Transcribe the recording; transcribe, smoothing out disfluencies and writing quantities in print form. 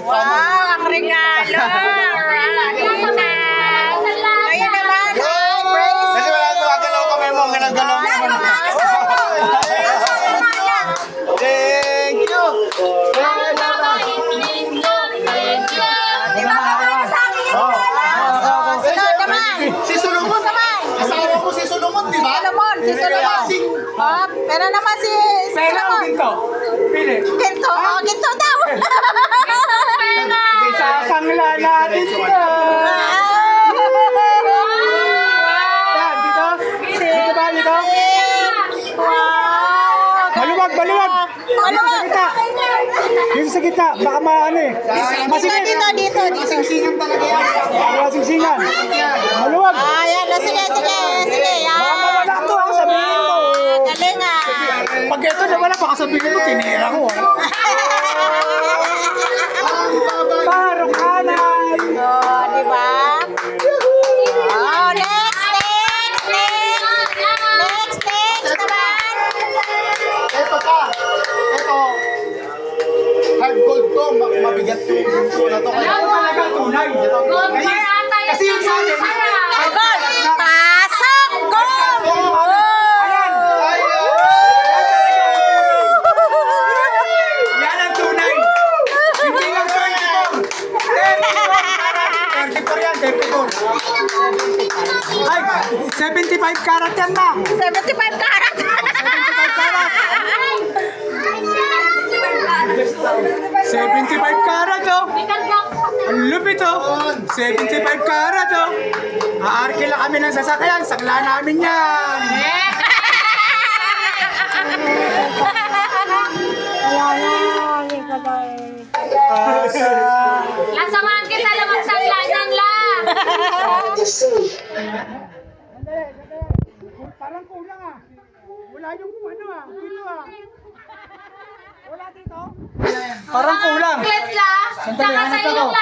Wow, ang regalo. Ayan naman. Kasi wala gumagalaw kami mo, ginagalaw naman. Thank you! Sunod naman. Si Solomon naman! Asawa ko si Solomon, di ba? Solomon, si Solomon. Oh, pero naman si Solomon. Ginto. Pili. Ginto. Oh, ginto daw. Sasangla natin ito. Yan, dito. Dito ba, dito? Wow. Maluwag, maluwag. Maluwag. Dito sa kita. Baka maano eh. Masigit. Dito. Masingsingan talaga yan. Wala singsingan. Maluwag. Ayan, sige. Yan. Baka mawala to. Ako sabihin mo. Galing ah. Pag ito nawala, baka sabihin mo, tinira ko. Paro kanan. Oh, di ba? Oh, next naman. Ito pa. Ito. Hard gold to. Mabigat yung gusto na to. Kaya Talaga tunay. Kasi yung sa atin. Goal! Pasok! Goal! Ayan. Yan ang tunay. Hindi lang 24. 34 yan, 34. Ay, 75 karat yan na. 75 karat! 75 karat oh. Ang lupit oh. 75 karat oh. Aarki lang kami ng sasakyan. Sakla namin yan. Lasamahan kita lamang sa lanan la. Parang kulang ah. Wala yung ano ah. Dito ah. Wala dito. Parang kulang. Klet la. Sandali, hanap ako.